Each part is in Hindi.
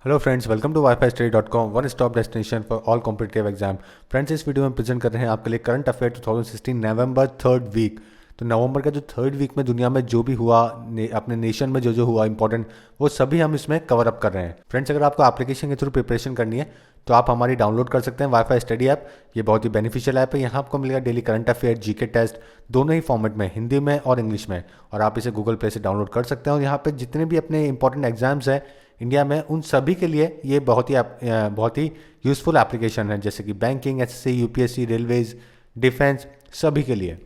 Hello friends, welcome to wifistudy.com, one stop destination for all competitive exam. Friends, इस वीडियो में प्रेजेंट कर रहे हैं आपके लिए current affair 2016 November third week. तो नवंबर का जो थर्ड वीक में दुनिया में जो भी हुआ, अपने नेशन में जो जो हुआ इंपॉर्टेंट, वो सभी हम इसमें कवर अप कर रहे हैं। फ्रेंड्स, अगर आपको एप्लीकेशन के थ्रू प्रिपरेशन करनी है तो आप हमारी डाउनलोड कर सकते हैं वाईफाई स्टडी ऐप। ये बहुत ही बेनिफिशियल ऐप है। यहाँ आपको मिलेगा daily current affair, GK test, दोनों ही फॉर्मेट में, हिंदी में और इंग्लिश में। और आप इसे गूगल प्ले से डाउनलोड कर सकते हैं। और यहाँ पे जितने भी अपने इंपॉर्टेंट एग्जाम्स हैं इंडिया में, उन सभी के लिए ये बहुत ही यूज़फुल एप्लीकेशन है, जैसे कि banking, SSC, UPSC, railways, defence, सभी के लिए।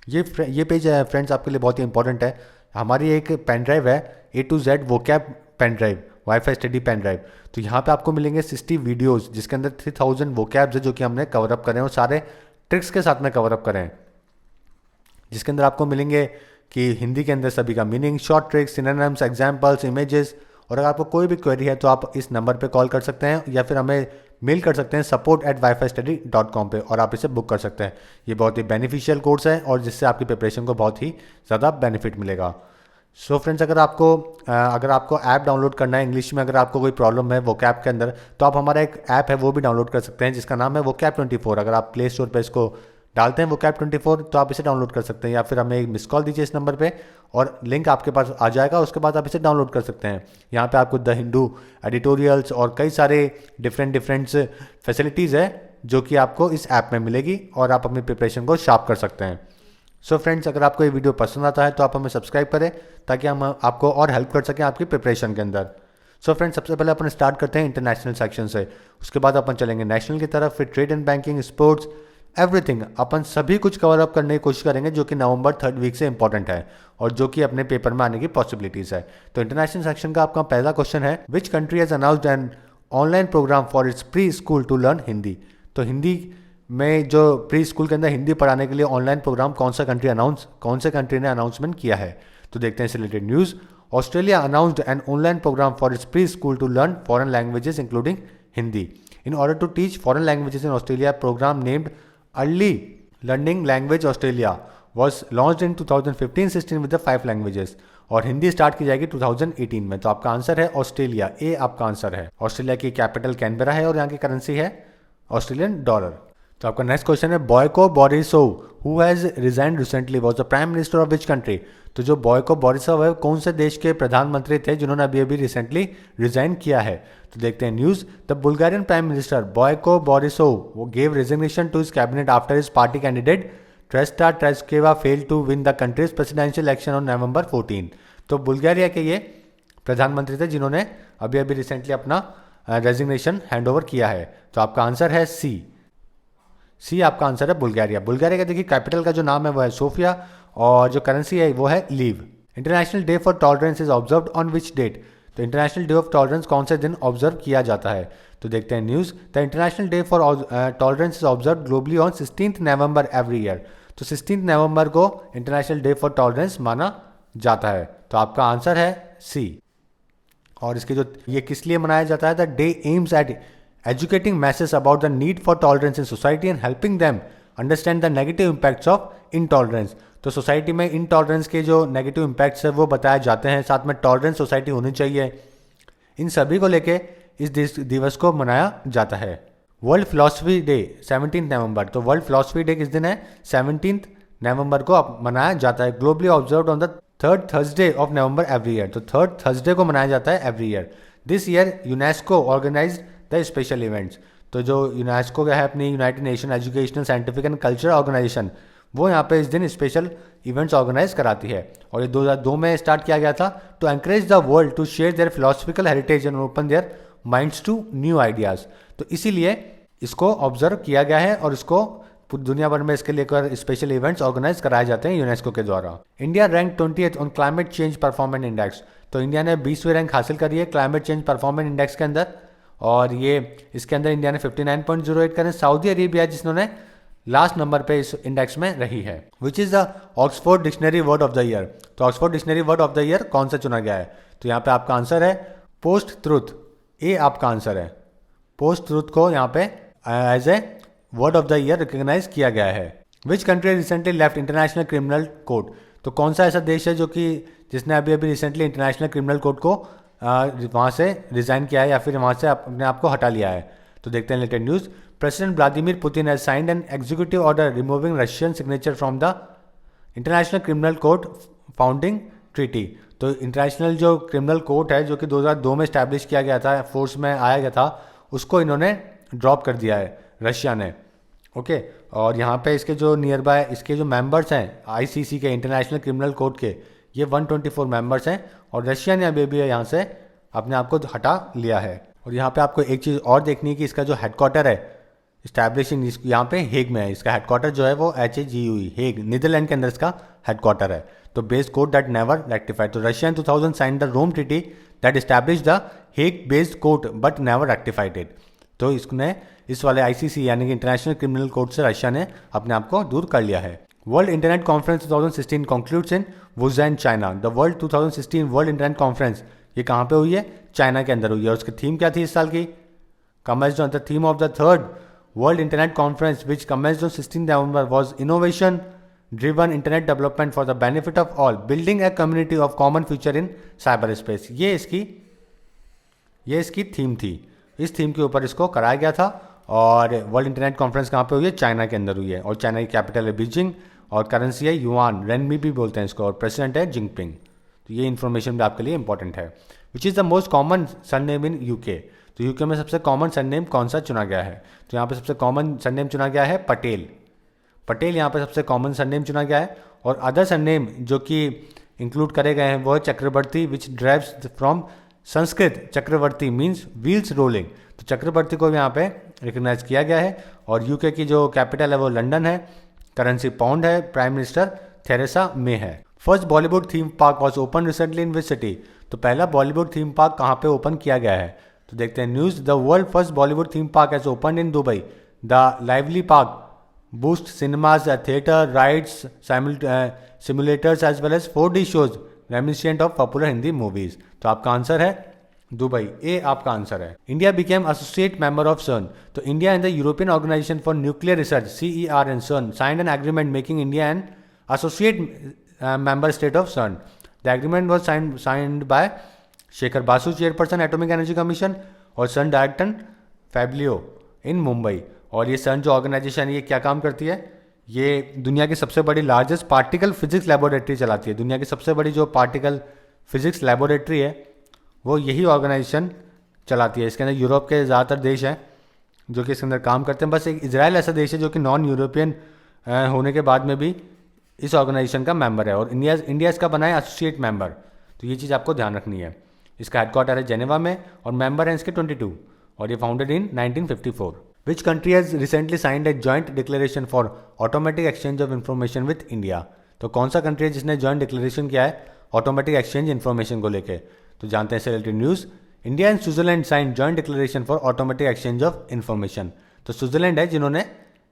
ये पेज है फ्रेंड्स, आपके लिए बहुत ही इंपॉर्टेंट है। हमारी एक पेन ड्राइव है, A to Z vocab pen drive, WiFi study pen drive. तो यहाँ पे आपको मिलेंगे 60 वीडियोस, जिसके अंदर 3000 वोकैब्स है जो कि हमने कवर अप करें और सारे ट्रिक्स के साथ में कवर अप करें। जिसके अंदर आपको मिलेंगे कि हिंदी के अंदर सभी का meaning, short tricks, synonyms, examples, images. और अगर आपको कोई भी क्वेरी है तो आप इस नंबर पे कॉल कर सकते हैं या फिर हमें मेल कर सकते हैं support@wifistudy.com पे, और आप इसे बुक कर सकते हैं। ये बहुत ही बेनिफिशियल कोर्स है और जिससे आपकी प्रिपरेशन को बहुत ही ज़्यादा बेनिफिट मिलेगा। सो फ्रेंड्स, अगर आपको ऐप डाउनलोड करना है इंग्लिश में, अगर आपको कोई प्रॉब्लम है वोकैब के अंदर, तो आप हमारा एक ऐप है वो भी डाउनलोड कर सकते हैं जिसका नाम है vocab24। अगर आप प्ले स्टोर पर इसको डालते हैं vocab24 तो आप इसे डाउनलोड कर सकते हैं, या फिर हमें एक मिस कॉल दीजिए इस नंबर पे और लिंक आपके पास आ जाएगा। उसके बाद आप इसे डाउनलोड कर सकते हैं। यहाँ पे आपको द हिंदू एडिटोरियल्स और कई सारे डिफरेंट फैसिलिटीज़ है जो कि आपको इस ऐप में मिलेगी और आप अपनी प्रिपरेशन को शार्प कर सकते हैं। सो फ्रेंड्स, अगर आपको ये वीडियो पसंद आता है तो आप हमें सब्सक्राइब करें ताकि हम आपको और हेल्प कर सकें आपकी प्रिपरेशन के अंदर। सो फ्रेंड्स, सबसे पहले अपन स्टार्ट करते हैं इंटरनेशनल सेक्शन से। उसके बाद अपन चलेंगे नेशनल की तरफ, फिर trade and banking, sports, everything. अपन सभी कुछ कवर अप करने की कोशिश करेंगे जो कि नवंबर थर्ड वीक से इंपॉर्टेंट है और जो कि अपने पेपर में आने की पॉसिबिलिटीज है। तो इंटरनेशनल सेक्शन का आपका पहला क्वेश्चन है, which country has announced an online program for its pre school to learn Hindi. तो हिंदी में जो प्री स्कूल के अंदर हिंदी पढ़ाने के लिए ऑनलाइन प्रोग्राम कौन से कंट्री ने अनाउंसमेंट किया है। तो देखते हैं इस related news. Australia announced an online program for its pre school to learn foreign languages including Hindi. In order to teach foreign languages in Australia, program named early learning language Australia was launch in 2015-16 with the 5 languages. और हिंदी स्टार्ट की जाएगी 2018 में। तो आपका आंसर है ऑस्ट्रेलिया, ए आपका आंसर है। ऑस्ट्रेलिया की कैपिटल कैनबेरा है और यहाँ की करेंसी है ऑस्ट्रेलियन डॉलर। तो आपका नेक्स्ट क्वेश्चन है, Boyko Borisov who has resigned recently was the prime minister of which country. तो जो बॉयको बोरिसोव है, कौन से देश के प्रधानमंत्री थे जिन्होंने अभी अभी रिसेंटली रिजाइन किया है। तो देखते हैं news. The Bulgarian prime minister Boyko Borisov वो gave resignation to his cabinet after his party candidate ट्रेस्टा Tsacheva failed to win the country's presidential election on November 14। तो बुल्गारिया के ये प्रधानमंत्री थे जिन्होंने अभी अभी रिसेंटली अपना रेजिग्नेशन हैंड ओवर किया है। तो आपका आंसर है सी आपका आंसर है बुल्गारिया। बुल्गारिया का देखिए कैपिटल का जो नाम है वो है सोफिया और जो करेंसी है वो है लीव। International day for tolerance is observed on which date. तो इंटरनेशनल डे ऑफ टॉलरेंस कौन से दिन ऑब्जर्व किया जाता है। तो देखते हैं news. The international day for tolerance is observe globally on 16 November every year. तो 16 नवंबर को इंटरनेशनल डे फॉर टॉलरेंस माना जाता है। तो आपका आंसर है सी। और इसके जो ये किस लिए मनाया जाता है, the day aims at educating masses about the need for tolerance in society and helping them understand the negative impacts of intolerance। तो सोसाइटी में इनटॉलरेंस के जो नेगेटिव इम्पैक्ट्स है वो बताए जाते हैं, साथ में टॉलरेंस सोसाइटी होनी चाहिए। इन सभी को लेके इस दिवस को मनाया जाता है। वर्ल्ड फिलोसफी डे 17 नवंबर। तो वर्ल्ड फिलोसफी डे किस दिन है, 17 नवंबर को मनाया जाता है। Globally observed on the third Thursday of November every year. तो थर्ड थर्सडे को मनाया जाता है every year. This year UNESCO organize the special events. तो जो यूनेस्को का है अपनी United Nation educational scientific and cultural organization, वो यहाँ पे इस दिन स्पेशल इवेंट्स ऑर्गेनाइज कराती है। और ये 2002 में स्टार्ट किया गया था to encourage the world to share their philosophical heritage and open their minds to new ideas. तो इसीलिए इसको ऑब्जर्व किया गया है और इसको दुनिया भर में इसके लेकर स्पेशल इवेंट्स ऑर्गेनाइज कराए जाते हैं यूनेस्को के द्वारा। India rank 20th on climate change performance index. तो इंडिया ने 20वीं रैंक हासिल करी है क्लाइमेट चेंज परफॉर्मेंस इंडेक्स के अंदर, और ये इसके अंदर इंडिया ने 59.08 करें। सऊदी अरेबिया जिन्होंने लास्ट नंबर पे इस इंडेक्स में रही है। Which is the Oxford dictionary word of the year. तो Oxford dictionary word of the year कौन सा चुना गया है। तो यहाँ पे आपका आंसर है पोस्ट ट्रुथ, ए आपका आंसर है। पोस्ट ट्रुथ को यहाँ पे as a word of the year recognize किया गया है। Which country recently left international criminal code. तो कौन सा ऐसा देश है जो कि जिसने अभी अभी रिसेंटली इंटरनेशनल क्रिमिनल कोड को वहाँ से रिज़ाइन किया है या फिर वहाँ से अपने आप को हटा लिया है। तो देखते हैं latest news. President Vladimir Putin has signed an executive order removing Russian signature from the international criminal court founding treaty. तो इंटरनेशनल जो क्रिमिनल कोर्ट है जो कि 2002 में इस्टेब्लिश किया गया था, फोर्स में आया गया था, उसको इन्होंने ड्रॉप कर दिया है रशिया ने। ओके, और यहाँ पे इसके जो नियर बाय इसके जो मेंबर्स हैं आईसीसी के, इंटरनेशनल क्रिमिनल कोर्ट के, ये 124 मेंबर्स हैं और रशिया ने अभी भी यहाँ से अपने आप को हटा लिया है। और यहाँ पे आपको एक चीज़ और देखनी है कि इसका जो हेडक्वार्टर है इस्टेब्लिशिंग यहाँ पे हेग में है। इसका हेडक्वार्टर जो है वो HAGUE हेग नीदरलैंड के अंदर इसका हेडक्वार्टर है। तो base court that never rectified. तो Russia in 2000 signed the Rome treaty that establish the Hague based court but never rectified it. तो इसने इस वाले आईसीसी यानी कि इंटरनेशनल क्रिमिनल कोर्ट से रशिया ने अपने आप को दूर कर लिया है। World internet conference 2016 concludes in Wuzhen China. The world 2016 world internet conference ये कहाँ पे हुई है? चाइना के अंदर हुई है। और उसकी थीम क्या थी इस साल की? Commenced on the theme of the third world internet conference which commenced on 16 November was innovation driven internet development for the benefit of all building a community of common future in cyber space. ये इसकी थीम थी। इस थीम के ऊपर इसको कराया गया था। और वर्ल्ड इंटरनेट कॉन्फ्रेंस कहाँ पे हुई है? चाइना के अंदर हुई है। और चाइना की कैपिटल है बीजिंग और करेंसी है युआन, रेनमी भी बोलते हैं इसको, और प्रेसिडेंट है जिनपिंग। तो ये इन्फॉर्मेशन भी आपके लिए इंपॉर्टेंट है। Which is the most common surname in UK. तो यूके में सबसे कॉमन सरनेम कौन सा चुना गया है? तो यहाँ पे सबसे कॉमन सरनेम चुना गया है पटेल। पटेल यहाँ पे सबसे कॉमन सरनेम चुना गया है। और अदर सरनेम जो कि इंक्लूड करे गए हैं वो है Chakravarti, which drives from Sanskrit Chakravarti means wheels rolling. तो चक्रवर्ती को भी यहाँ पे रिकग्नाइज किया गया है। और यूके की जो कैपिटल है वो लंदन है, करेंसी पाउंड है, प्राइम मिनिस्टर थेरेसा मे है। First Bollywood theme park was open recently in which city. तो पहला बॉलीवुड थीम पार्क कहाँ पे ओपन किया गया है? तो देखते हैं news. The world first Bollywood theme park has open in Dubai. The lively park boost cinemas, theatre, rides, simulators as well as 4D shows reminiscent of popular Hindi movies. तो आपका आंसर है दुबई, ए आपका आंसर है। India became associate member of CERN. तो India and the European organization for nuclear research CER and CERN signed an agreement making India an associate member state of CERN. The agreement was signed by Shekhar Basu, chairperson atomic energy commission, और CERN डायरेक्टर फैब्लियो इन मुंबई। और ये CERN जो ऑर्गेनाइजेशन है ये क्या काम करती है? ये दुनिया की सबसे बड़ी लार्जेस्ट पार्टिकल फिजिक्स लेबोरेटरी चलाती है। दुनिया की सबसे बड़ी जो पार्टिकल फिजिक्स लेबोरेटरी है वो यही ऑर्गेनाइजेशन चलाती है। इसके अंदर यूरोप के ज़्यादातर देश हैं जो कि इसके अंदर काम करते हैं। बस एक इजराइल ऐसा देश है जो कि नॉन यूरोपियन होने के बाद में भी इस ऑर्गेनाइजेशन का मेंबर है। और इंडिया इसका बना है एसोसिएट मेंबर। तो ये चीज़ आपको ध्यान रखनी है। इसका हेडक्वार्टर है जेनेवा में और मेंबर हैं इसके 22 और ये founded in 1954। Which country has recently signed a joint declaration for automatic exchange of information with India. तो कौन सा कंट्री है जिसने जॉइंट डिक्लेरेशन किया है ऑटोमेटिक एक्सचेंज इन्फॉर्मेशन को लेकर? तो जानते हैं इससे related news. India and Switzerland sign joint declaration for automatic exchange of information. तो स्विट्जरलैंड है जिन्होंने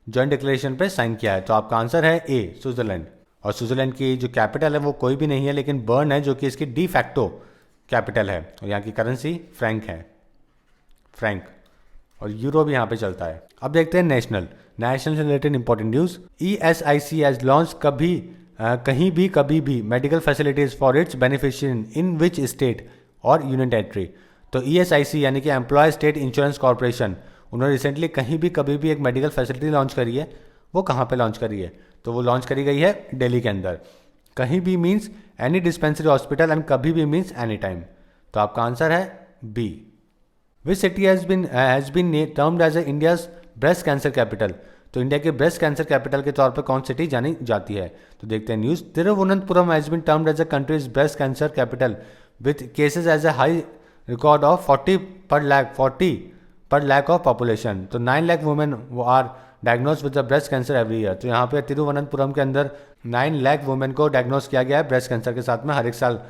जॉइंट डिक्लेरेशन पे साइन किया है। तो आपका आंसर है ए स्विट्जरलैंड। और स्विट्जरलैंड की जो कैपिटल है वो कोई भी नहीं है लेकिन बर्न है जो कि इसकी डी फैक्टो कैपिटल है। और यहाँ की करेंसी फ्रैंक है, फ्रैंक, और यूरो भी यहाँ पे चलता है। अब देखते हैं नेशनल से related important news. ESIC has launch कहीं भी कभी भी medical facilities for its beneficiary in which state और यूनियन टेरिटरी। तो ESIC यानी कि एम्प्लॉय स्टेट इंश्योरेंस कॉर्पोरेशन, उन्होंने रिसेंटली कहीं भी कभी भी एक मेडिकल फैसिलिटी लॉन्च करी है। वो कहाँ पे लॉन्च करी है? तो वो लॉन्च करी गई है दिल्ली के अंदर। कहीं भी means any dispensary hospital and कभी भी मीन्स एनी टाइम। तो आपका आंसर है B. Which city has been termed as India's breast cancer capital. तो इंडिया के ब्रेस्ट कैंसर कैपिटल के तौर पर कौन सिटी जानी जाती है? तो देखते हैं news. Thiruvananthapuram has been termed as a country's breast cancer capital with cases as a high record of 40 per lakh of population. तो 9 lakh women are diagnose with the breast cancer every year. तो यहाँ पे तिरुवनंतपुरम के अंदर 9 लाख वुमेन को डायग्नोज किया गया है ब्रेस्ट कैंसर के साथ में हर एक साल।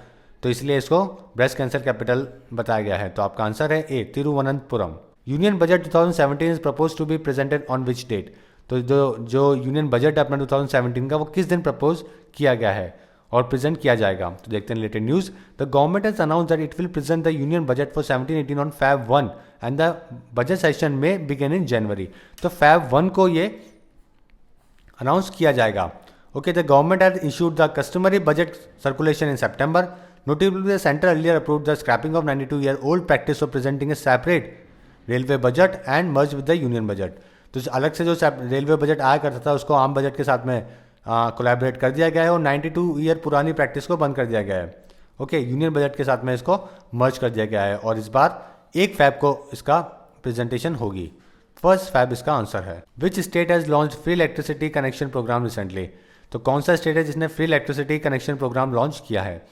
तो इसलिए इसको ब्रेस्ट कैंसर कैपिटल बताया गया है। तो आपका आंसर है A Thiruvananthapuram. Union budget 2017 is propose to be presented on which date. तो जो यूनियन बजट है अपना 2017 का वो किस दिन प्रपोज किया गया है और प्रेजेंट किया जाएगा? तो देखते हैं related news. The government has announce that it will present the union budget for 17-18 on Feb 1 and the budget session में बिगिन इन जनवरी। तो Feb 1 को ये अनाउंस किया जाएगा। Okay, the government has issued the customary budget circulation in September. Notably, the center earlier approved the scrapping of 92-year-old practice of presenting a separate railway budget and merge with the union budget. तो अलग से जो रेलवे बजट आया करता था उसको आम बजट के साथ में कोलैबोरेट कर दिया गया है और 92 ईयर पुरानी प्रैक्टिस को बंद कर दिया गया है। ओके, यूनियन बजट के साथ में इसको मर्ज कर दिया गया है और इस बार 1 फैब को इसका प्रेजेंटेशन होगी। 1 फैब इसका आंसर है। Which state has launch free electricity connection programme recently? तो कौन सा स्टेट है जिसने free electricity connection programme launch किया है?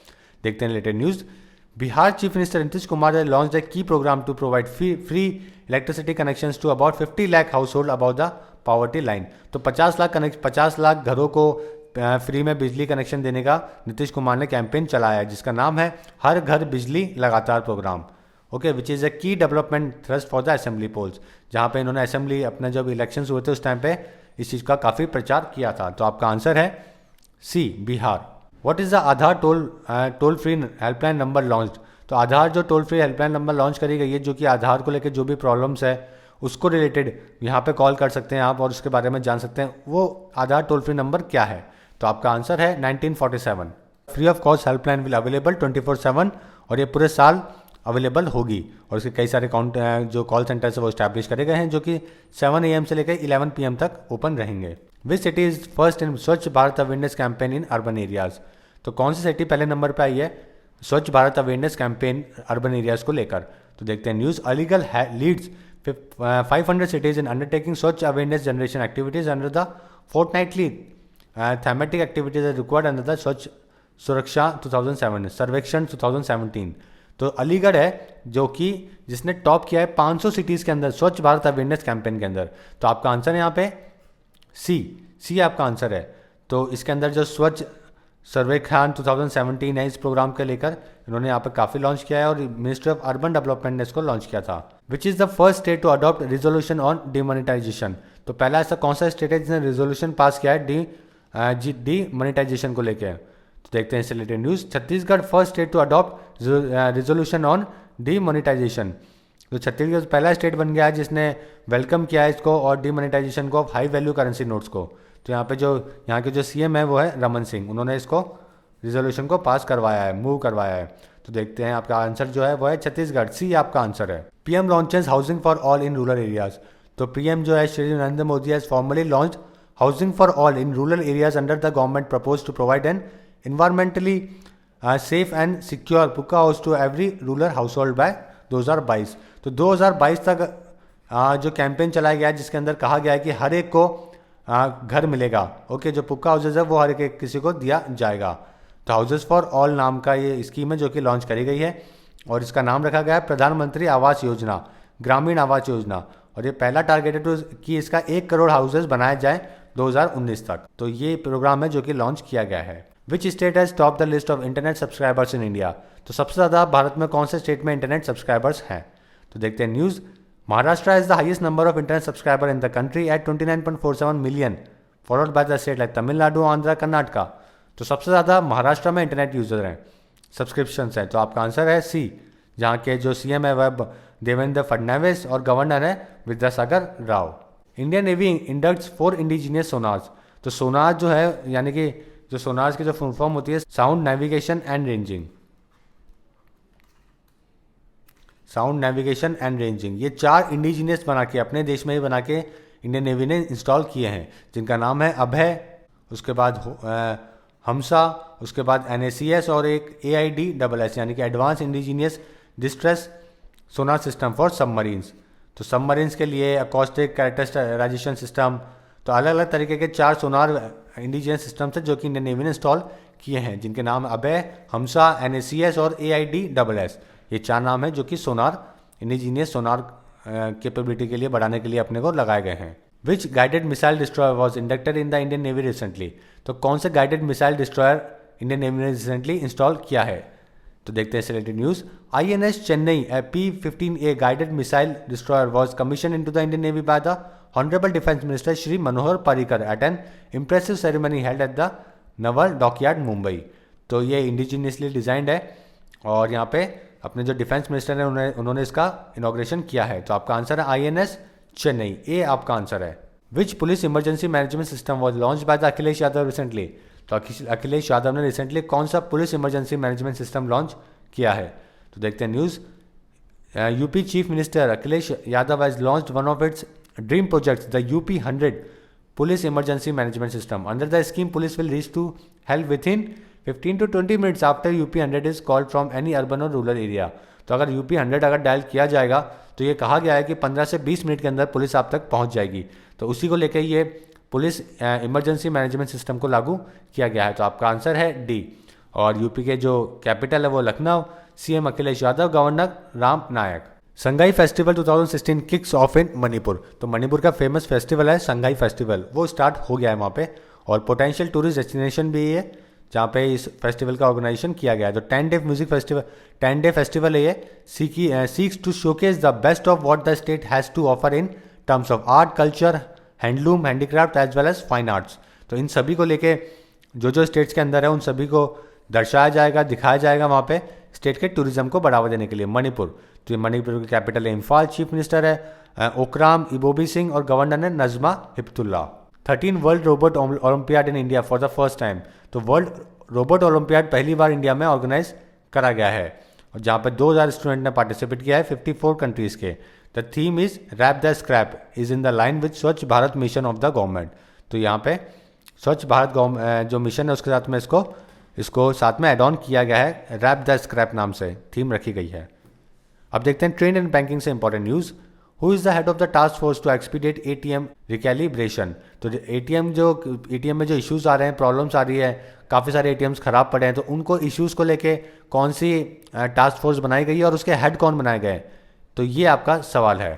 देखते हैं related news. Bihar chief minister Nitish Kumar has launched a key program to provide free electricity connections to about 50 lakh household above the poverty line। तो 50 लाख घरों को फ्री में बिजली कनेक्शन देने का नीतीश कुमार ने कैंपेन चलाया है जिसका नाम है हर घर बिजली लगातार program. Okay, which is a key development thrust for the assembly polls, जहाँ पे इन्होंने असेंबली अपने जब इलेक्शंस हुए थे उस टाइम पे इस चीज़ का काफ़ी प्रचार किया था। तो आपका आंसर है C, Bihar. What is the Aadhaar toll free helpline number launch? तो आधार जो toll free helpline number launch करी गई है जो कि आधार को लेकर जो भी प्रॉब्लम्स है उसको रिलेटेड यहाँ पे कॉल कर सकते हैं आप और उसके बारे में जान सकते हैं। वो आधार टोल फ्री नंबर क्या है? तो आपका आंसर है 1947। Free of cost helpline will available 24/7 और ये पूरे साल अवेलेबल होगी और इसके कई सारे जो कॉल सेंटर्स है वो स्टैब्लिश करे गए हैं जो कि 7 AM से लेकर 11 PM तक ओपन रहेंगे। Which city is first in Swachh Bharat awareness campaign in urban areas? तो कौन सी सिटी पहले नंबर पर आई है Swachh Bharat awareness campaign urban areas को लेकर? तो देखते हैं news. Aligarh leads 500 cities in undertaking such awareness generation activities under the fortnightly thematic activities as required under the Swachh सुरक्षा 2007 सर्वेक्षण 2017। तो अलीगढ़ है जो कि जिसने टॉप किया है 500 सिटीज़ के अंदर स्वच्छ भारत अवेयरनेस कैंपेन के अंदर। तो आपका आंसर है यहाँ पे सी आपका आंसर है। तो इसके अंदर जो स्वच्छ सर्वेक्षण 2017 है इस प्रोग्राम के लेकर इन्होंने यहाँ पे काफ़ी लॉन्च किया है और मिनिस्ट्री ऑफ अर्बन डेवलपमेंट ने इसको लॉन्च किया था। Which is the first state to adopt resolution on demonetisation? तो पहला ऐसा कौन सा स्टेट है जिसने रिजोल्यूशन पास किया है डिमोनेटाइजेशन को लेकर? तो देखते हैं इससे related news. Chhattisgarh first state to adopt resolution on demonetisation. तो छत्तीसगढ़ पहला स्टेट बन गया है जिसने वेलकम किया है इसको और डिमोनेटाइजेशन को of high value currency notes को। तो यहाँ पे जो यहाँ के जो CM है वो है रमन सिंह, उन्होंने इसको रिजोल्यूशन को पास करवाया है, मूव करवाया है। तो देखते हैं आपका आंसर जो है वो है छत्तीसगढ़, सी आपका आंसर है। PM launches housing for all in rural areas. तो PM जो है Shri Narendra Modi has formally launch housing for all in rural areas under the government propose to provide an environmentally safe and secure pukka house to every rural household by 2022। तो 2022 तक जो कैंपेन चलाया गया है जिसके अंदर कहा गया है कि हर एक को घर मिलेगा। ओके, जो पुक्का हाउसेज है वो हर एक किसी को दिया जाएगा। तो हाउसेज फॉर ऑल नाम का ये स्कीम है जो कि लॉन्च करी गई है और इसका नाम रखा गया है प्रधानमंत्री आवास योजना, ग्रामीण आवास योजना। और ये पहला टारगेट है कि इसका 1 करोड़ हाउसेज बनाए जाए 2019 तक। तो ये प्रोग्राम है जो कि लॉन्च किया गया है। Which state has top the list of internet subscribers in India? तो सबसे ज़्यादा भारत में कौन से स्टेट में इंटरनेट सब्सक्राइबर्स हैं? तो देखते हैं news. Maharashtra has the highest number of internet subscribers in the country at 29.47 million, followed by the state like Tamil Nadu, Andhra, Karnataka। तो सबसे ज़्यादा महाराष्ट्र में इंटरनेट यूज़र हैं, सब्सक्रिप्शंस हैं। तो आपका आंसर है सी, जहाँ के जो CM है वह देवेंद्र फडणवीस और गवर्नर है Vidyasagar Rao. Indian navy inducts 4 indigenous sonars. तो सोनार जो है यानी कि जो सोनार्स की जो फुल फॉर्म होती है sound navigation and ranging, sound navigation and ranging, ये 4 इंडिजीनियस बना के अपने देश में ही बना के इंडियन नेवी ने इंस्टॉल किए हैं जिनका नाम है अभय, उसके बाद हमसा, उसके बाद NACS और एक AIDSS यानी कि advance indigenous distress sonar system for submarines. तो सबमरीन्स के लिए अकॉस्टिक कैरेक्टराइजेशन सिस्टम, तो अलग अलग तरीके के 4 सोनार इंडिजीनियस सिस्टम्स हैं जो कि इंडियन नेवी ने इंस्टॉल किए हैं जिनके नाम अभय, हमसा, NACS और AIDSS। ये 4 नाम है जो कि सोनार इंडिजीनियस सोनार कैपेबिलिटी के लिए बढ़ाने के लिए अपने को लगाए गए हैं। Which guided missile destroyer was inducted in the Indian navy recently? तो कौन से guided missile destroyer Indian navy ने रिसेंटली इंस्टॉल किया है? तो देखते हैं related news. INS Chennai P-15A guided missile destroyer was commission in to the Indian navy by the honourable defence minister Shri Manohar Parrikar at an impressive ceremony held at the naval dockyard Mumbai. तो ये इंडिजीनियसली डिजाइंड है और यहाँ पे अपने जो डिफेंस मिनिस्टर हैं उन्होंने इसका इनॉग्रेशन किया है। तो आपका आंसर है INS चेन्नई, ए आपका आंसर है। Which police emergency management system was launch by the Akhilesh Yadav recently? तो अखिलेश यादव ने रिसेंटली कौन सा police emergency management system launch किया है? तो देखते हैं news. UP chief minister Akhilesh Yadav has launched one of its dream projects, the UP 100 police emergency management system. Under the scheme police will reach to help within 15 to 20 minutes after UP 100 is called from any urban और रूरल एरिया। तो अगर यूपी 100 अगर डायल किया जाएगा तो ये कहा गया है कि 15 से 20 मिनट के अंदर पुलिस आप तक पहुंच जाएगी। तो उसी को लेकर ये पुलिस इमरजेंसी मैनेजमेंट सिस्टम को लागू किया गया है। तो आपका आंसर है डी। और यूपी के जो कैपिटल है वो Lucknow, CM Akhilesh Yadav, governor Ram Naik. Sangai festival 2016 kicks off in Manipur. तो मणिपुर का फेमस फेस्टिवल है संगाई फेस्टिवल, वो स्टार्ट हो गया है वहाँ पे और पोटेंशियल टूरिस्ट डेस्टिनेशन भी है जहाँ पे इस फेस्टिवल का ऑर्गेनाइजेशन किया गया है। तो 10 day music festival, 10 day festival है ये, seeks to showcase the best of what the state has to offer in terms of art, culture, handloom, handicraft as well as fine arts. तो इन सभी को लेके जो स्टेट्स के अंदर है उन सभी को दर्शाया जाएगा, दिखाया जाएगा वहाँ पे स्टेट के टूरिज्म को बढ़ावा देने के लिए। मणिपुर, तो ये मणिपुर की कैपिटल है इम्फाल, चीफ मिनिस्टर है ओकराम इबोबी सिंह और गवर्नर है Najma Heptulla. 13 world robot olympiad in India for the first time. तो वर्ल्ड रोबोट ओलंपियाड पहली बार इंडिया में ऑर्गेनाइज करा गया है और जहाँ पर 2000 स्टूडेंट ने पार्टिसिपेट किया है 54 कंट्रीज के। The theme is wrap the scrap is in the line with Swachh Bharat mission of the government. तो यहाँ पे स्वच्छ भारत जो मिशन है उसके साथ में इसको साथ में एड ऑन किया गया है, रैप द स्क्रैप नाम से थीम रखी गई है। अब देखते हैं ट्रेड एंड बैंकिंग से important news. Who is the head of the task force to expedite ATM recalibration. तो एटीएम में जो इश्यूज आ रहे हैं, प्रॉब्लम्स आ रही है, काफ़ी सारे एटीएम्स खराब पड़े हैं, तो उनको इश्यूज़ को लेके कौन सी टास्क फोर्स बनाई गई है और उसके हेड कौन बनाए गए, तो ये आपका सवाल है।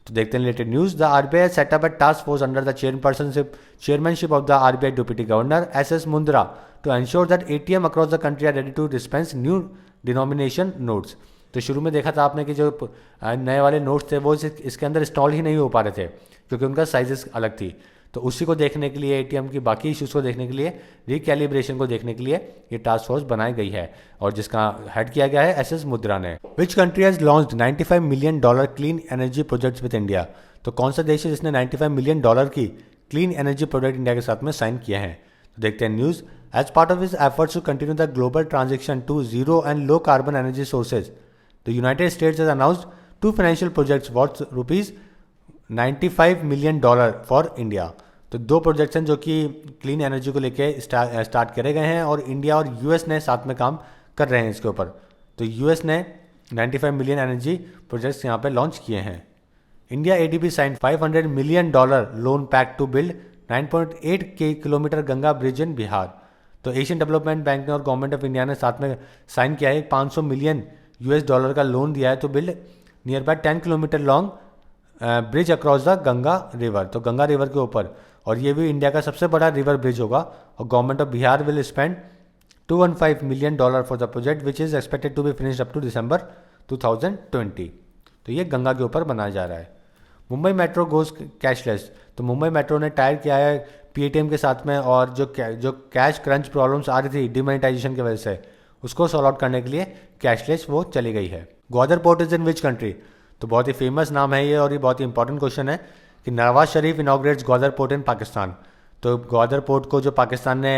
तो देखते हैं related news. The RBI set up a task force under the chairmanship of the RBI deputy governor S Mundra to ensure that ATM across the country are ready to dispense new denomination notes. तो शुरू में देखा था आपने कि जो नए वाले नोट्स थे वो इसके अंदर इंस्टॉल ही नहीं हो पा रहे थे क्योंकि उनका साइजेस अलग थी। तो उसी को देखने के लिए, एटीएम की बाकी इश्यूज़ को देखने के लिए, रिकैलिब्रेशन को देखने के लिए ये टास्क फोर्स बनाई गई है और जिसका हेड किया गया है एस मुद्रा ने। Which country has launched $95 million clean energy projects with India. तो कौन सा देश है जिसने $95 मिलियन की क्लीन एनर्जी प्रोजेक्ट इंडिया के साथ में साइन किया है? तो देखते हैं news. As part of his efforts to continue the global transition to zero and low carbon energy sources, the United States has announced 2 financial projects worth rupees $95 million for India। तो 2 प्रोजेक्ट्स हैं जो कि क्लीन एनर्जी को लेके स्टार्ट करे गए हैं और इंडिया और यूएस ने साथ में काम कर रहे हैं इसके ऊपर। तो यूएस ने 95 मिलियन एनर्जी प्रोजेक्ट्स यहाँ पे लॉन्च किए हैं। India ADB sign $500 million loan pack to build 9.8 kilometre Ganga bridge in Bihar. तो एशियन डेवलपमेंट बैंक ने और गवर्नमेंट ऑफ इंडिया ने साथ में साइन किया है, $500 मिलियन का लोन दिया है to build nearby 10 kilometre long bridge across the Ganga river. तो गंगा रिवर के ऊपर, और ये भी इंडिया का सबसे बड़ा रिवर ब्रिज होगा। और government of Bihar will spend $215 million for the project which is expected to be finished up to December 2020। तो ये गंगा के ऊपर बनाया जा रहा है। Mumbai metro goes cashless. तो मुंबई मेट्रो ने टायर किया है पेटीएम के साथ में और जो कैश क्रंच प्रॉब्लम्स आ रही थी डिमोनेटाइजेशन की वजह से उसको सॉल्व आउट करने के लिए कैशलेस वो चली गई है। Gwadar port is in which country. तो बहुत ही फेमस नाम है ये और ये बहुत ही इंपॉर्टेंट क्वेश्चन है कि Nawaz Sharif inaugurates Gwadar port in Pakistan. तो ग्वादर पोर्ट को जो पाकिस्तान ने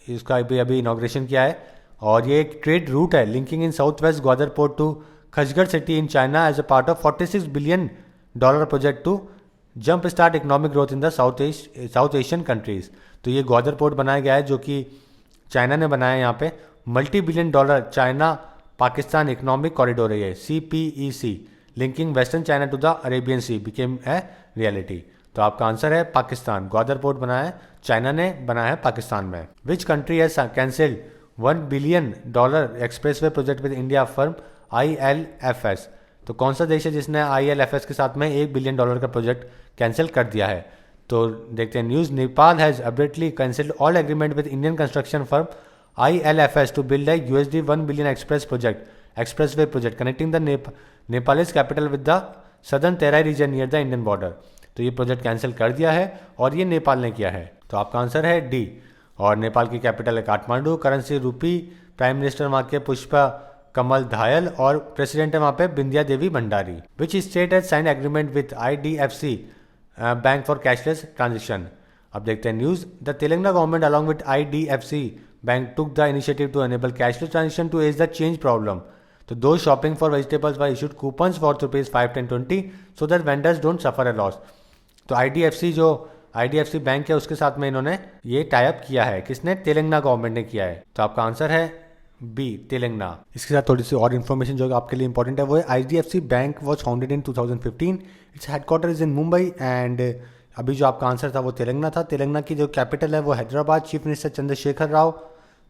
इसका अभी इनाग्रेशन किया है और ये एक ट्रेड रूट है linking in south west Gwadar port to Kashgar city in China as a part of $46 billion project to jump start economic growth in the south Asian countries. तो ये ग्वादर पोर्ट बनाया गया है जो कि चाइना ने बनाया है। यहाँ पे $multi-billion China Pakistan economic corridor है ये CPEC linking western China to the Arabian sea became a reality. तो आपका आंसर है पाकिस्तान। ग्वादर पोर्ट बनाया है चाइना ने, बनाया है पाकिस्तान में। विच country has cancelled $1 billion expressway project with India firm ILFS। तो कौन सा देश है जिसने ILFS के साथ में $1 बिलियन का प्रोजेक्ट कैंसिल कर दिया है? तो देखते हैं news. Nepal has abruptly cancelled all agreement with Indian construction firm ILFS to build a $1 billion expressway project connecting the Nepalese capital with the southern Terai region near the Indian border। तो ये प्रोजेक्ट कैंसिल कर दिया है और ये नेपाल ने किया है। तो आपका आंसर है डी। और नेपाल की कैपिटल है काठमांडू, करेंसी रूपी, प्राइम मिनिस्टर वहाँ के पुष्पा कमल धायल और प्रेसिडेंट है वहाँ पे Bindiya Devi Bhandari. Which state has sign agreement with IDFC bank for cashless transaction. अब देखते हैं news. The Telangana government along with IDFC bank took the initiative to enable cashless transaction to ease the change problem. तो those shopping for vegetables were issued coupons for ₹5, 10, 20 so that vendors don't suffer a loss. तो IDFC बैंक है उसके साथ में इन्होंने ये टाई अप किया है। किसने? तेलंगाना गवर्नमेंट ने किया है। तो आपका आंसर है बी, तेलंगाना। इसके साथ थोड़ी सी और इन्फॉर्मेशन जो आपके लिए इंपॉर्टेंट है वो है IDFC bank was founded in 2015। Its headquarter is in Mumbai and अभी जो आपका आंसर था वो तेलंगाना था। तेलंगाना की जो कैपिटल है वो हैदराबाद। चीफ मिनिस्टर चंद्रशेखर राव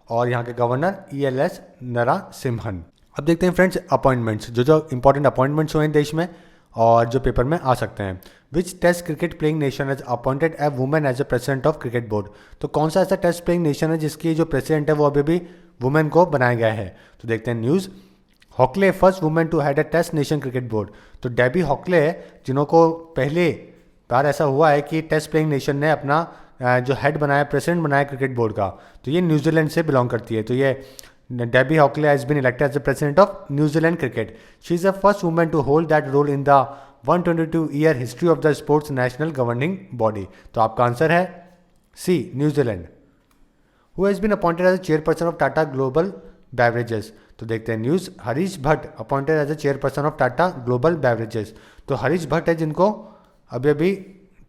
और यहाँ के गवर्नर ELS नरसिम्हन। अब देखते हैं फ्रेंड्स अपॉइंटमेंट्स, जो इंपॉर्टेंट अपॉइंटमेंट्स हुए हैं देश में और जो पेपर में आ सकते हैं। Which test cricket playing nation has appointed a women as a president of cricket board. तो कौन सा ऐसा टेस्ट प्लेइंग नेशन है जिसकी जो प्रेसिडेंट है वो अभी भी वुमेन को बनाया गया है? तो देखते हैं news. Hockley first women to head a test nation cricket board. तो डेबी हॉकले है जिन्हों को पहले बार ऐसा हुआ है कि टेस्ट प्लेइंग नेशन ने अपना जो हेड बनाया, प्रेसिडेंट बनाया क्रिकेट बोर्ड का, तो ये न्यूजीलैंड से बिलोंग करती है। तो ये Debbie Hockley has been elected as the president of New Zealand cricket. She is the first women to hold that role in the 122-year history of the sports national governing body. तो आपका आंसर है C, New Zealand. Who has been appointed as a chairperson of Tata global beverages. तो देखते हैं news. Harish Bhatt appointed as a chairperson of Tata global beverages. तो हरीश भट्ट है जिनको अभी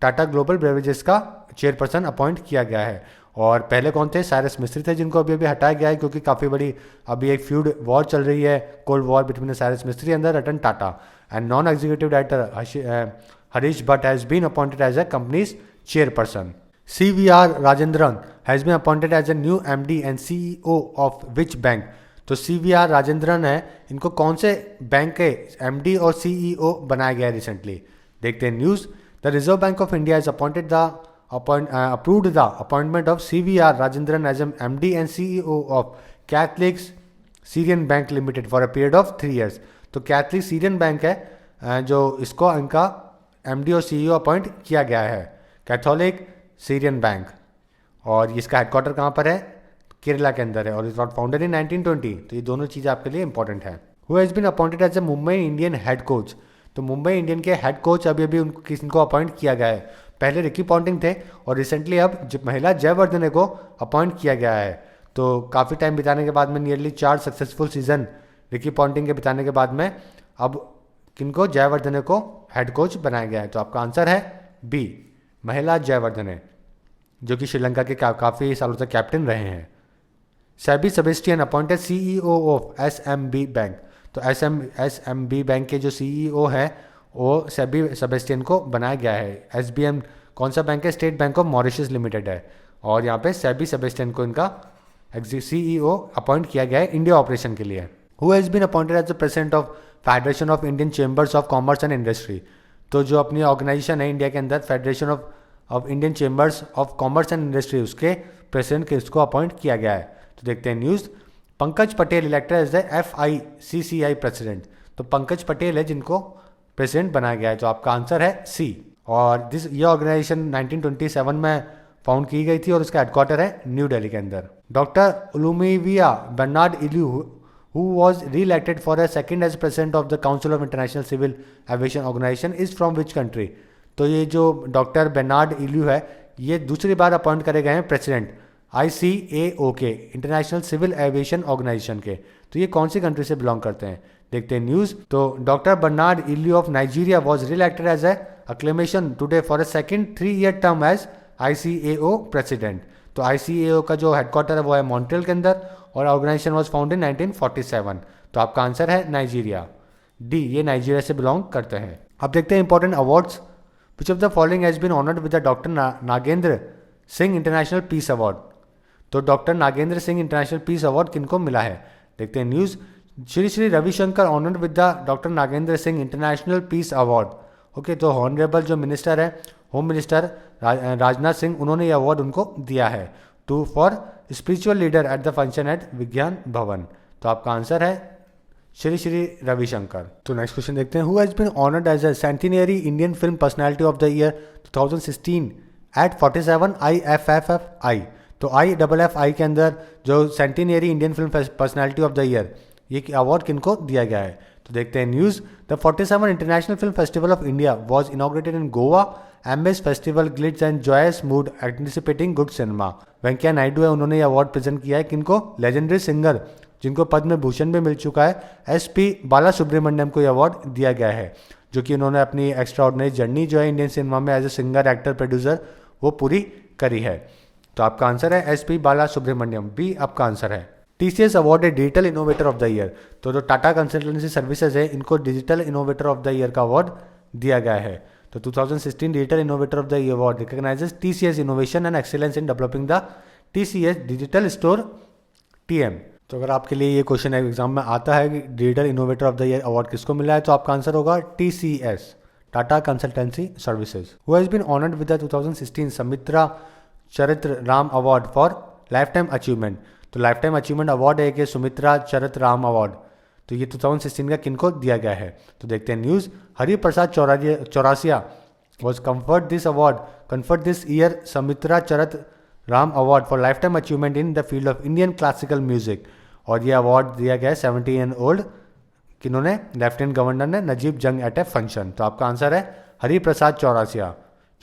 टाटा ग्लोबल बेवरेजेस का चेयरपर्सन अपॉइंट किया गया है। और पहले कौन थे? साइरस मिस्त्री थे जिनको अभी हटाया गया है क्योंकि काफ़ी बड़ी अभी एक फ्यूड वॉर चल रही है, cold war between Cyrus Mistry and Ratan Tata. And non executive director Harish Bhatt has been appointed as a company's chairperson. CVR Rajendran has been appointed as a new MD and CEO of which bank. तो CVR राजेंद्रन है, इनको कौन से बैंक के MD और CEO बनाया गया है रिसेंटली? देखते हैं news. The reserve bank of India has approved the appointment of CVR Rajendran as MD and CEO of Catholic Syrian Bank Limited for a period of 3 years। तो कैथलिक सीरियन बैंक है जो इसको इनका MD और CEO अपॉइंट किया गया है, कैथोलिक सीरियन बैंक। और इसका हेडक्वार्टर कहाँ पर है? केरला के अंदर है और इज नॉट फाउंडेड इन 1920। तो ये दोनों चीज़ें आपके लिए इंपॉर्टेंट है। Who has been appointed as a Mumbai Indian head coach. तो मुंबई इंडियन के हेड कोच अभी उनको किसको अपॉइंट किया गया है? पहले रिकी पॉन्टिंग थे और रिसेंटली अब महिला जयवर्धने को अपॉइंट किया गया है। तो काफ़ी टाइम बिताने के बाद में, nearly 4 successful season Ricky Ponting के बिताने के बाद में अब किनको? जयवर्धने को हेड कोच बनाया गया है। तो आपका आंसर है बी, महिला जयवर्धने, जो कि श्रीलंका के काफ़ी सालों तक कैप्टन रहे हैं। SEBI Sebastian appointed CEO of SMB bank. तो SMB बैंक के जो CEO है वो सेबी सेबेस्टियन को बनाया गया है। SBM कौन सा बैंक है? State bank of Mauritius limited है। और यहाँ पे सेबी सेबेस्टियन को इनका CEO अपॉइंट किया गया है इंडिया ऑपरेशन के लिए। Who has been appointed as the president of federation of Indian chambers of commerce and industry. तो जो अपनी ऑर्गेनाइजेशन है इंडिया के अंदर, federation of Indian chambers of commerce and industry, उसके प्रेसिडेंट के इसको अपॉइंट किया गया है। तो देखते हैं news. Pankaj Patel elected as the FICCI president. तो पंकज पटेल है जिनको प्रेसिडेंट बनाया गया है। तो आपका आंसर है सी। और ये ऑर्गेनाइजेशन 1927 में फाउंड की गई थी और उसका हेडक्वार्टर है न्यू दिल्ली के अंदर। Doctor Olumuyiwa Bernard Aliu who was reelected for a second as president of the Council of International Civil Aviation Organization is from which country. तो ये जो डॉक्टर बर्नार्ड इल्यू है ये दूसरी बार अपॉइंट करे गए हैं प्रेसिडेंट ICAO के, इंटरनेशनल सिविल एविएशन ऑर्गेनाइजेशन के। तो ये कौन सी कंट्री से बिलोंग करते हैं? देखते हैं न्यूज़। तो doctor Bernard Aliu of Nigeria was reelected as a acclamation today for a second 3-year term as ICAO president. तो ICAO का जो हेडक्वार्टर है वो है मॉन्ट्रियल के अंदर और ऑर्गेनाइजेशन वॉज फाउंड इन 1947। तो आपका आंसर है नाइजीरिया, डी, ये नाइजीरिया से बिलोंग करते हैं। अब देखते हैं important awards. Which of the following has been honoured with the doctor Nagendra Singh international peace award. तो doctor Nagendra Singh international peace award किनको मिला है? देखते हैं news. Shri Ravishankar honoured with the doctor Nagendra Singh international peace award. Okay, तो ऑनरेबल जो मिनिस्टर है, होम मिनिस्टर राजनाथ सिंह, उन्होंने ये अवार्ड उनको दिया है to for spiritual leader at the function at Vigyan Bhawan. तो आपका आंसर है श्री रविशंकर। तो नेक्स्ट क्वेश्चन देखते हैं। Who has been honoured as a centenary Indian film personality of the year 2016 at 47 IFFI। तो IFFI के अंदर जो centenary Indian film personality of the year, ये अवार्ड किनको दिया गया है? तो देखते हैं news. The 47 international film festival of India was inaugurated in Goa amidst festival glitz and joyous mood anticipating good cinema. Venkaiah Naidu है, उन्होंने ये अवार्ड प्रेजेंट किया है किनको? लेजेंडरी सिंगर जिनको पद्म भूषण भी मिल चुका है, एसपी बाला सुब्रमण्यम को ये अवार्ड दिया गया है, जो कि उन्होंने अपनी एक्स्ट्रा ऑर्डिनरी जर्नी जो है इंडियन सिनेमा में as a singer, actor, producer वो पूरी करी है। तो आपका आंसर है एसपी बाला सुब्रमण्यम, बी आपका आंसर है। टीसीएस अवार्ड है digital innovator of the year. तो जो टाटा कंसल्टेंसी सर्विसेज है इनको digital innovator of the year का अवार्ड दिया गया है। तो 2016 digital innovator of the year award recognises TCS innovation and excellence in developing the TCS digital store TM. तो अगर आपके लिए ये क्वेश्चन एग्जाम में आता है कि digital innovator of the year award किसको मिला है, तो आपका आंसर होगा TCS, Tata consultancy services. Who has been honoured with the 2016 Sumitra Charat Ram award for lifetime achievement. तो लाइफ टाइम अचीवमेंट अवार्ड है कि सुमित्रा चरित्र राम अवार्ड, तो ये 2016 का किनको दिया गया है? तो देखते हैं news. Hariprasad Chaurasia was conferred this year Sumitra Charitra Ram award for lifetime achievement in the field of Indian classical music. और ये अवार्ड दिया गया है 70 एंड ओल्ड किन्होंने? लेफ्टिनेंट गवर्नर ने नजीब जंग एट ए फंक्शन। तो आपका आंसर है हरिप्रसाद चौरासिया,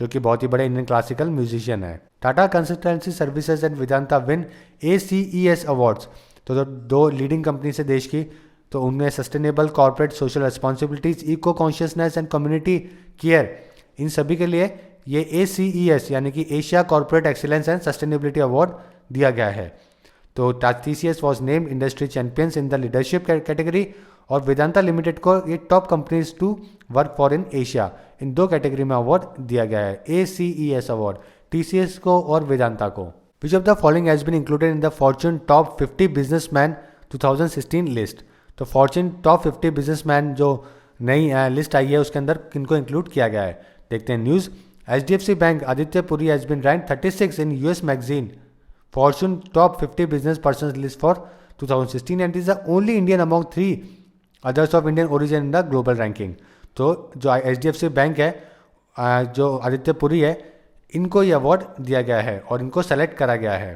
जो कि बहुत ही बड़े इंडियन क्लासिकल म्यूजिशियन है। Tata consultancy services and Vedanta win ACES awards. तो दो लीडिंग कंपनी से देश की, तो उनमें sustainable corporate social responsibilities, eco consciousness and community care, इन सभी के लिए ये ACES यानी कि Asia corporate excellence and sustainability award दिया गया है। तो TCS was named industry champions in the leadership category, और वेदांता लिमिटेड को ये top companies to work for in Asia, इन दो कैटेगरी में अवार्ड दिया गया है, ACES अवार्ड TCS को और वेदांता को। Which of the following has been included in the fortune top 50 businessman 2016 list. तो फॉर्च्यून टॉप 50 बिजनेसमैन जो नई लिस्ट आई है उसके अंदर किनको इंक्लूड किया गया है, देखते हैं news. HDFC bank Aditya Puri has been rank 36 in US magazine fortune top 50 business person list for 2016 and is the only Indian among 3 others of Indian origin in the global ranking. तो जो HDFC बैंक है, जो आदित्य पुरी है, इनको ये अवार्ड दिया गया है और इनको सेलेक्ट करा गया है।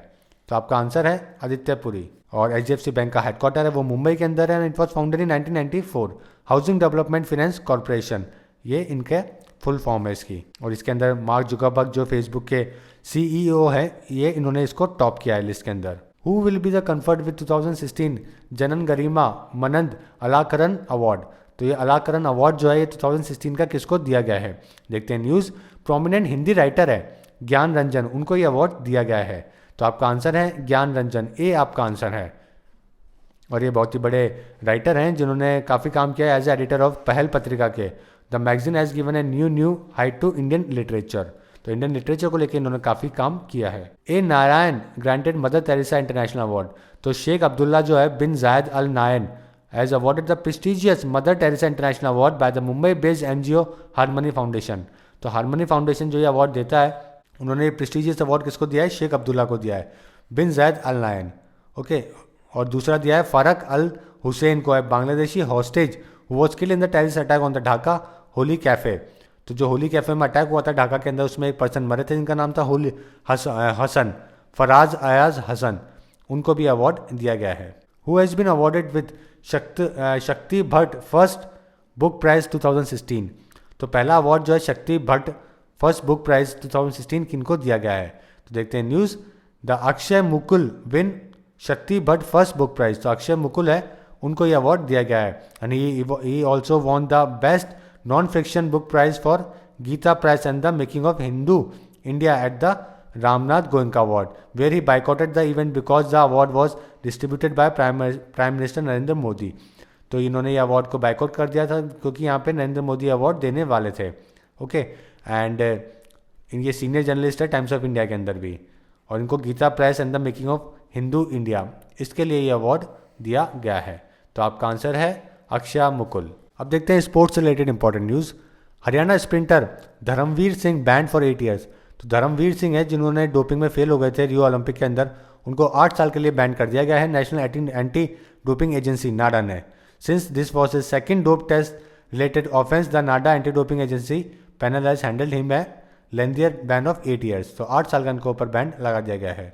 तो आपका आंसर है आदित्य पुरी। और HDFC बैंक का हेडक्वार्टर है वो मुंबई के अंदर है, and it was founded in 1994। Housing development finance corporation, ये इनके फुल फॉर्म है इसकी। और इसके अंदर मार्क जुकरबर्ग जो फेसबुक के CEO है, ये इन्होंने इसको टॉप किया है लिस्ट के अंदर। Who will be the conferred with 2016 जनन गरिमा मनंद अलाकरन अवार्ड। तो ये अलाकरन अवार्ड जो है ये 2016 का किसको दिया गया है, देखते हैं न्यूज़। प्रोमिनेंट हिंदी राइटर है ज्ञान रंजन, उनको ये अवार्ड दिया गया है। तो आपका आंसर है ज्ञान रंजन, ए आपका आंसर है। और ये बहुत ही बड़े राइटर हैं जिन्होंने काफ़ी काम किया है एज एडिटर ऑफ पहल पत्रिका के। The magazine has given a new height to Indian literature. तो इंडियन लिटरेचर को लेकर इन्होंने काफ़ी काम किया है। A Narayan granted Mother Teresa international award. तो शेख अब्दुल्ला जो है bin Zayed Al Nahyan has awarded the prestigious Mother Teresa international award by the Mumbai based NGO Harmony Foundation. तो हारमनी फाउंडेशन जो ये अवार्ड देता है, उन्होंने ये प्रेस्टिजियस अवार्ड किसको दिया है, शेख अब्दुल्ला को दिया है, बिन जायद अल नायन। ओके, और दूसरा दिया है फारक अल हुसैन को, है Bangladeshi hostage who was killed in the terrorist attack on the Dhaka Holi cafe. तो जो होली कैफे में अटैक हुआ था ढाका के अंदर, उसमें एक पर्सन मरे थे जिनका नाम था होली हसन, फराज अयाज हसन, उनको भी अवार्ड दिया गया है। Who has been awarded with Shakti Bhatt first book prize 2016। तो पहला अवार्ड जो है शक्ति भट्ट फर्स्ट बुक प्राइज 2016 किनको दिया गया है, तो देखते हैं news. The Akshay Mukul win शक्ति भट्ट फर्स्ट बुक प्राइज। तो अक्षय मुकुल है, उनको ये अवार्ड दिया गया है। And he also won the best non fiction book prize for Gita prize and the making of Hindu India at the Ramnath Goenka award, where he boycotted the event because the award was distributed by prime minister Narendra Modi. तो इन्होंने ये अवार्ड को बाइकआउट कर दिया था क्योंकि यहाँ पे नरेंद्र मोदी अवार्ड देने वाले थे। ओके, एंड ये सीनियर जर्नलिस्ट है टाइम्स ऑफ इंडिया के अंदर भी, और इनको Gita prize and the making of Hindu India, इसके लिए ये अवार्ड दिया गया है। तो आपका आंसर है अक्षय मुकुल। अब देखते हैं स्पोर्ट्स से related important news. Haryana sprinter Dharmveer Singh banned for 8 years. तो धर्मवीर सिंह है जिन्होंने डोपिंग में फेल हो गए थे रियो ओलंपिक के अंदर, उनको 8 साल के लिए बैन कर दिया गया है national anti doping agency NADA ने। Since this was his second dope test related offence, the NADA anti doping agency panel has handled him a lengthier ban of 8 years. तो 8 साल का इनके ऊपर बैन लगा दिया गया है।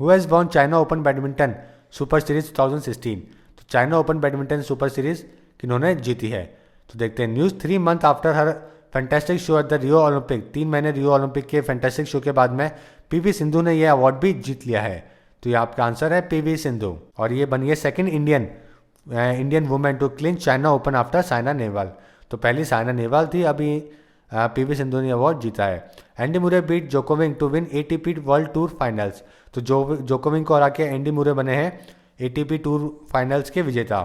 Who has won China Open badminton super series 2016। तो China Open badminton super series किन्होंने जीती है, तो देखते हैं news. 3 month after her fantastic show at the Rio Olympic, 3 महीने रियो ओलंपिक के फैंटास्टिक शो के बाद में पीवी सिंधु ने यह अवार्ड भी जीत लिया है। तो ये आपका आंसर है पीवी सिंधु, और ये बनी है second Indian women to clinch China open after Saina Nehwal. तो पहली साइना नेहवाल थी, अभी पीवी सिंधु ने अवार्ड जीता है। Andy Murray beat Djokovic to win ATP world tour finals. तो जोकोविक को हरा के एंडी मुरे बने हैं एटीपी टूर फाइनल्स के विजेता,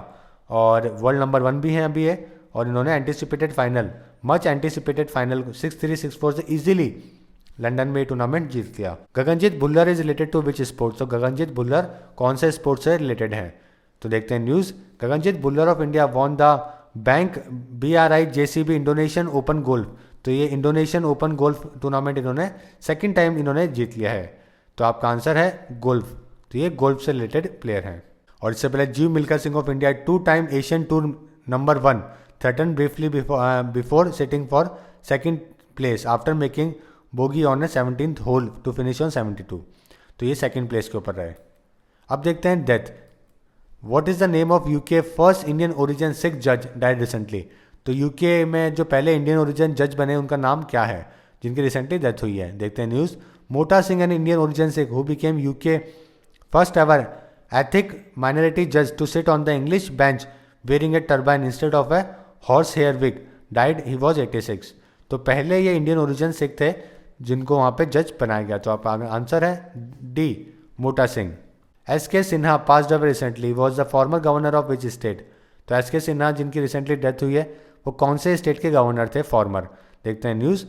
और वर्ल्ड नंबर 1 भी हैं अभी ये। और इन्होंने मच एंटिसिपेटेड फाइनल 6-3 6-4 से इजीली लंदन में टूर्नामेंट जीत लिया। Gaganjeet Bhullar is related to which sports. तो गगनजीत भुल्लर कौन से स्पोर्ट्स से रिलेटेड हैं? तो देखते हैं news. Gaganjeet Bhullar of India won the bank BRI JCB Indonesian open golf. तो ये इंडोनेशियन ओपन गोल्फ टूर्नामेंट इन्होंने सेकंड टाइम इन्होंने जीत लिया है। तो आपका आंसर है गोल्फ। तो ये गोल्फ से रिलेटेड प्लेयर हैं। और इससे पहले Jeev Milkha Singh of India 2 time Asian tour number 1 threaten briefly before sitting for second place after making bogey on 17th hole to finish on 72। तो ये सेकंड प्लेस के ऊपर रहे। अब देखते हैं death. What is the name of UK first Indian origin Sikh जज डाइड रिसेंटली। तो यूके में जो पहले इंडियन ओरिजिन जज बने उनका नाम क्या है, जिनकी रिसेंटली डेथ हुई है? देखते हैं news. Mota Singh an Indian origin Sikh who became UK first ever ethnic minority जज to sit on the English bench wearing a turban instead of a horse hair wig died he was 86। तो पहले ये इंडियन ओरिजिन सिख थे जिनको वहाँ पे जज बनाया गया। तो आपका आंसर है डी मोटा Singh. SK Sinha passed away recently was the former governor of which state. तो SK सिन्हा जिनकी रिसेंटली डेथ हुई है वो कौन से स्टेट के गवर्नर थे फॉर्मर? देखते हैं news.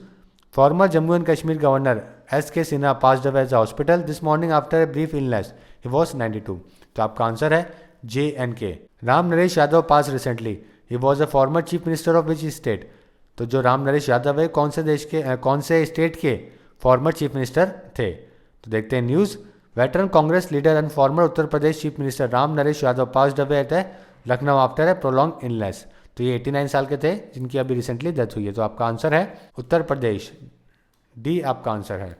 Former Jammu and Kashmir governor SK Sinha passed away as hospital this morning after a brief illness he was 92। तो आपका आंसर है JNK। Ram Naresh Yadav pass recently he was a former chief minister of which state. तो जो राम नरेश यादव है कौन से स्टेट के फॉर्मर चीफ मिनिस्टर थे? तो देखते हैं news. Veteran Congress leader and farmer Uttar Pradesh chief minister Ram Naresh Yadav passed away at Lucknow after a prolong illness. तो ये 89 साल के थे जिनकी अभी रिसेंटली डेथ हुई है। तो आपका आंसर है उत्तर प्रदेश, डी आपका आंसर है।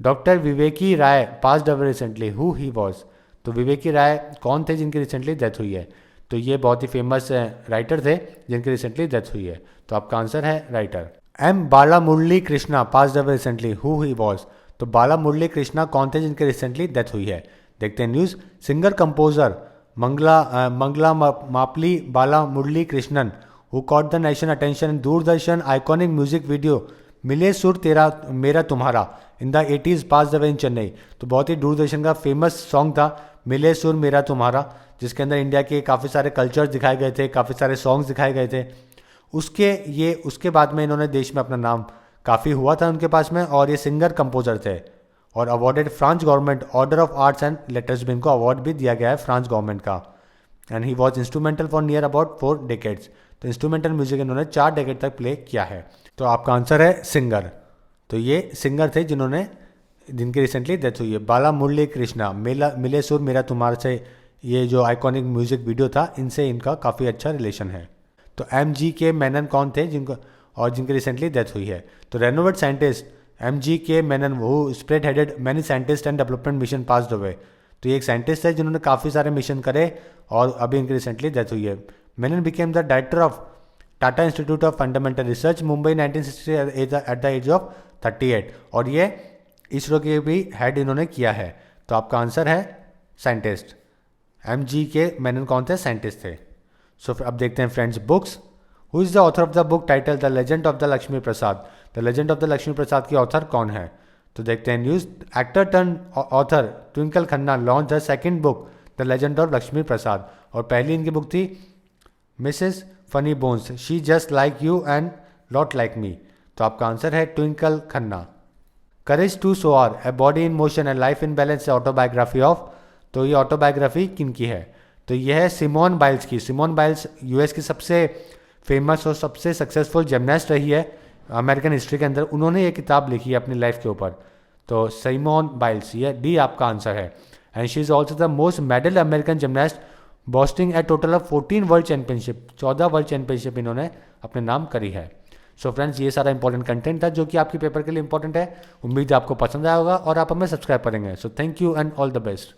Doctor Viveki Rai passed away recently who he was. तो विवेकी राय कौन थे जिनकी रिसेंटली डेथ हुई है? तो ये बहुत ही फेमस राइटर थे जिनकी रिसेंटली डेथ हुई है। तो आपका आंसर है writer. M Bala Murali Krishna passed away recently who he was. तो बाला मुरली कृष्णा कौन थे जिनकी रिसेंटली डेथ हुई है? देखते हैं news. Singer composer Mangalampalli Bala Murali Krishnan who caught the national attention in Doordarshan iconic music video Mile Sur Tera Mera Tumhara in the 80s passed away in Chennai. तो बहुत ही दूरदर्शन का फेमस सॉन्ग था मिले सुर मेरा तुम्हारा, जिसके अंदर इंडिया के काफ़ी सारे कल्चर्स दिखाए गए थे, काफ़ी सारे सॉन्ग्स दिखाए गए थे। उसके बाद में इन्होंने देश में अपना नाम काफ़ी हुआ था उनके पास में, और ये सिंगर कंपोजर थे और awarded France government order of arts and letters भी इनको अवार्ड भी दिया गया है फ्रांस गवर्नमेंट का। And he was instrumental for near about 4 decades. तो इंस्ट्रूमेंटल म्यूजिक इन्होंने 4 डेकेड तक प्ले किया है। तो आपका आंसर है सिंगर। तो ये सिंगर थे जिनकी रिसेंटली डेथ हुई है। बाला मुरली कृष्णा मिले सुर मेरा तुम्हारे से ये जो आइकॉनिक म्यूजिक वीडियो था इनसे इनका काफ़ी अच्छा रिलेशन है। तो MGK मेनन कौन थे जिनकी रिसेंटली डेथ हुई है? तो renovate scientist MGK Menon who spread headed many scientist and development mission passed away. तो ये एक साइंटिस्ट है जिन्होंने काफ़ी सारे मिशन करे और अभी इनकी रिसेंटली डेथ हुई है। Menon became the director of Tata institute of fundamental research Mumbai 1960 at the age of 38, और ये इसरो के भी हेड इन्होंने किया है। तो आपका आंसर है साइंटिस्ट। MGK मेनन कौन थे? साइंटिस्ट थे। सो अब देखते हैं friends books. Who is the author of the book title the legend of the Lakshmi Prasad. The legend of the Lakshmi Prasad की ऑथर कौन है? तो देखते हैं न्यूज़। Actor turn author Twinkle Khanna launch the second book the legend of Lakshmi Prasad, और पहली इनकी बुक थी Mrs funny bones she just like you and not like me. तो आपका आंसर है ट्विंकल खन्ना। करेज to soar a body in motion and life in balance autobiography of. तो ये ऑटोबायोग्राफी किन की है? तो ये है सिमोन बाइल्स की। सिमोन बाइल्स US की सबसे फेमस और सबसे सक्सेसफुल जिमनास्ट रही है अमेरिकन हिस्ट्री के अंदर। उन्होंने ये किताब लिखी है अपनी लाइफ के ऊपर। तो सिमोन बाइल्स, ये डी आपका आंसर है। And she is also the most medal American gymnast boasting a total of 14 world championship. 14 world championship इन्होंने अपने नाम करी है। सो फ्रेंड्स ये सारा इंपॉर्टेंट कंटेंट था जो कि आपके पेपर के लिए इंपॉर्टेंट है। उम्मीद है आपको पसंद आया होगा और आप हमें सब्सक्राइब करेंगे। So thank you and all the best.